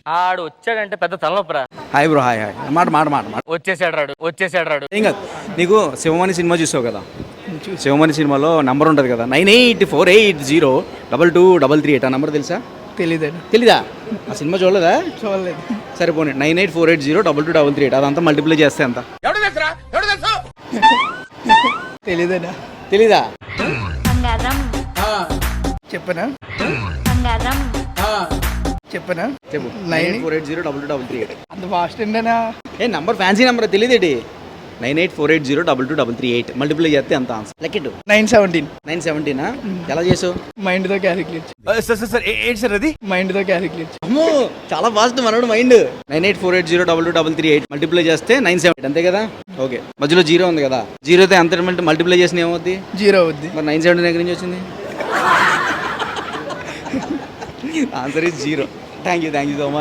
ఆడు వచ్చాడంటే పెద్ద తలనొప్పరా. Hi bro, hi hi. మాట వచ్చేసాడు రాడు. ఏం కాదు. నీకు శివమణి సినిమా చూసావు కదా, శివమణి సినిమాలో నంబర్ ఉంటుంది కదా, 9848022238. ఆ నెంబర్ తెలుసా? తెలీదా? ఆ సినిమా చూడలేదా? చూడలేదు. సరే పోనీ 9848022238. అదంతా మల్టిప్లై చేస్తే ఎంత? తెలీదనా? తెలీదా? చెప్పనా? చెప్పనా? చెప్పు. 9848022238. అంత ఫాస్ట్ ఏంటనా? ఏ నంబర్ ఫ్యాన్సీ నెంబర్ తెలియదేటి? 9848022238 మల్టిప్లై చేస్తే ఎంత ఆన్సర్? లెక్కెట్టు. 917. 917. ఎలా చేసావు? మైండ్తో క్యాలిక్యులేట్. సార్ ఏంటి సార్ అది? మైండ్తో క్యాలిక్యులేట్. అమ్మో చాలా ఫాస్ట్ మనోడు మైండ్. 9848022238 మల్టిప్లై చేస్తే 978 అంతే కదా? ఓకే, మధ్యలో జీరో ఉంది కదా, జీరోతో ఎంత మల్టిప్లై చేసిన ఏమవుద్ది? 0 అవుద్ది. మరి 970 దగ్గర నుంచి వచ్చింది? Answer is zero. Thank you so much.